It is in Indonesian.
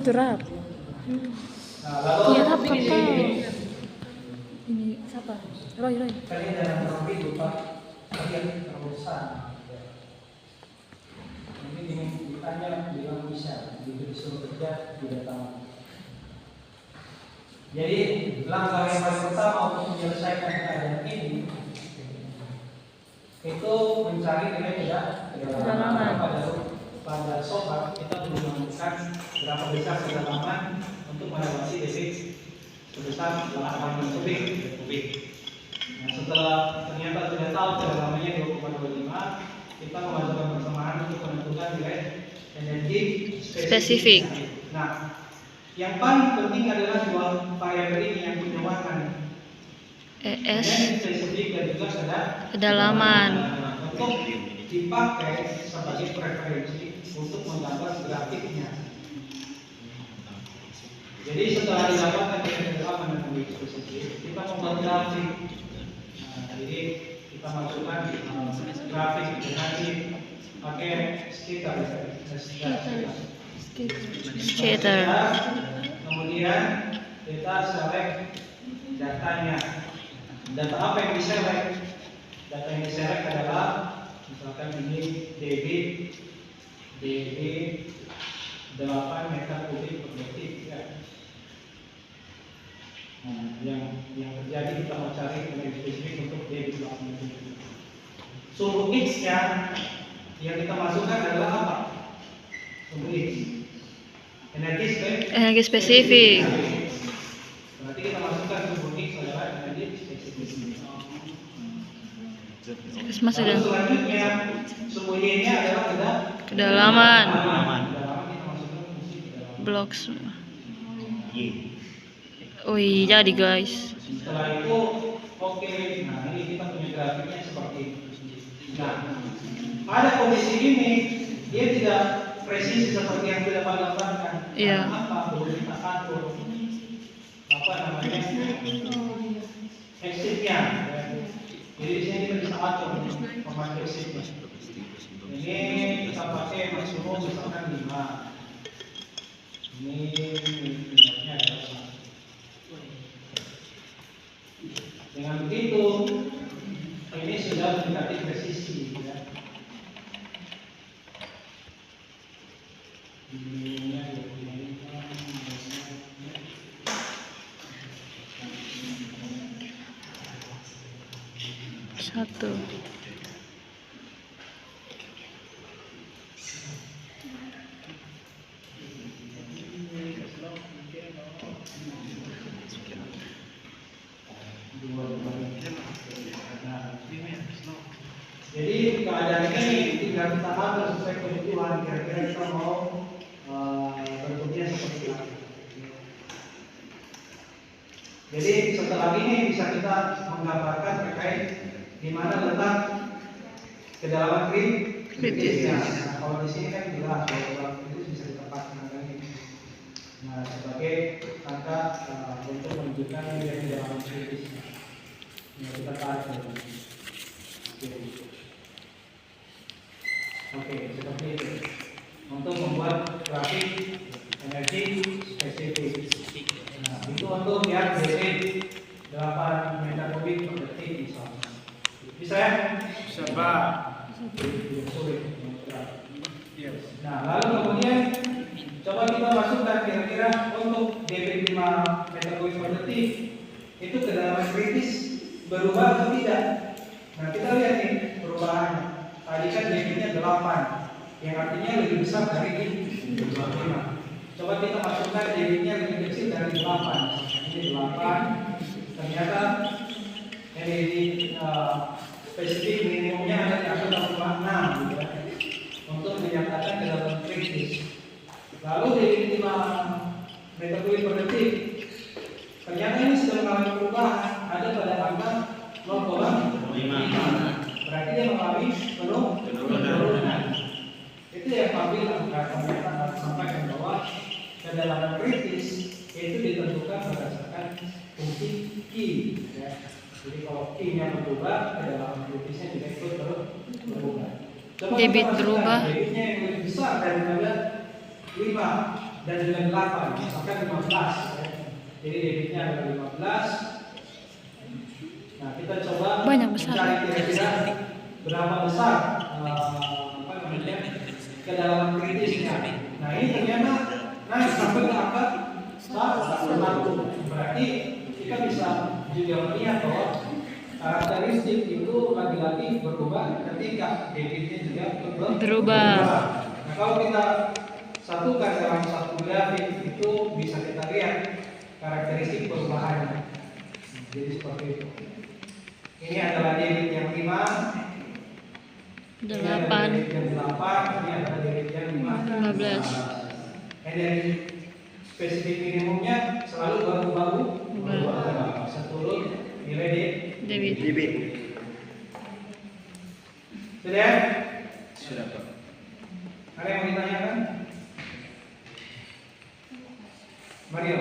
Derap. Iya, apa ini siapa? Roy. Kalian dalam topik lupa bagian terusan. Ini ditanya bilang bisa, begitu disuruh kerja tidak tahu. Jadi langkah yang paling pertama untuk menyelesaikan keadaan ini itu mencari nilai kedalaman. Pada soal kita perlu menemukan berapa besar kedalaman untuk melewati debit sebesar 8 kubik. Nah, setelah ternyata sudah tahu kedalamannya 2,25, kita memasukkan persamaan untuk menentukan nilai energi spesifik. Nah, yang paling penting adalah dua variabel ini yang punya warna, ES spesifik dan juga kedalaman. Untuk dipakai sebagai preferensi untuk menggambar grafiknya. Jadi setelah didapatkan kedalaman dan nilai spesifik, kita membuat grafik. Nah, jadi kita masukkan grafik nanti pakai Skater. Kemudian kita select datanya. Data apa yang diselect? Data yang diselect adalah misalkan ini debit 8 meter kubik per detik ya. Nah, yang terjadi kita mau cari nilai spesifik untuk debit 8 meter kubik. Sumbu X yang kita masukkan adalah apa? Sumbu X. Energi spesifik. Berarti kita masukkan sumbu X adalah energi spesifik. Lalu selanjutnya sumbu Y-nya adalah kedalaman. Kita masukkan fungsi kedalaman. Blok semua. Oh iya, jadi guys. Setelah itu oke. Nah, ini kita punya grafiknya seperti ini. Nah, pada kondisi ini dia tidak presisi seperti yang sudah pada gambarkan. Iya. Apa boleh kita atur? Apa namanya? Exit-nya. Jadi di sini kita bisa atur memakai exit-nya. Ini kita pakai maksimum misalkan 5. Ini tingkatnya adalah 1. Dengan begitu ini sudah mendekati presisi ya. Satu. Jadi keadaan ini tinggal kita atur sesuai kebutuhan. Kira-kira kita mau bentuknya seperti apa. Jadi setelah ini bisa kita menggambarkan terkait di mana letak kedalaman kritis. Nah, kalau di sini kan jelas bahwa kritis bisa ditempatkan lagi. Nah, sebagai angka untuk menunjukkan nilai kedalaman kritis. Nah, kita tarik lagi. Oke, seperti itu. Untuk membuat grafik energi spesifik. Nah, itu untuk yang debit 8 meter kubik per detik misalnya. Bisa ya? Bisa, Pak. Sulit. Nah, lalu kemudian coba kita masukkan kira-kira untuk debit 5 meter kubik per detik itu kedalaman kritis berubah atau tidak? Nah, kita lihat nih perubahannya. Tadi kan debitnya 8, yang artinya lebih besar dari 5. Coba kita masukkan debitnya lebih kecil dari 8. Ini 8. Ternyata energi spesifik minimumnya ada di angka 0,6 gitu ya. Untuk menyatakan kedalaman kritis. Lalu debit 5 meter kubik per detik. Ternyata ini sudah mengalami perubahan, ada pada angka 0,5. Berarti dia mengalami penurunan. Itu yang kami lakukan sampaikan bahwa kedalaman kritis itu ditentukan berdasarkan fungsi Q. Ya. Jadi kalau Q-nya berubah, kedalaman kritisnya juga ikut berubah. Debit berubah. Debitnya yang lebih besar daripada 5 dan juga 8, maka 15. Jadi debitnya adalah 15. Nah, kita coba Banyak besar. mencari kira-kira berapa besar kedalaman kritisnya. Nah, ini ternyata naik sampai ke angka 1. Berarti kita bisa juga melihat bahwa karakteristik itu lagi-lagi berubah ketika debitnya juga Berubah. Nah, kalau kita satukan dalam satu grafik itu bisa kita lihat karakteristik perubahannya. Jadi seperti itu. Ini adalah debit yang 5, ini adalah 8. debit yang 8, ini adalah debit yang 15. Energi spesifik minimumnya selalu baru-baru bisa turun nilai Debit. Sudah? Sudah, Pak. Ada yang mau ditanyakan? Mario.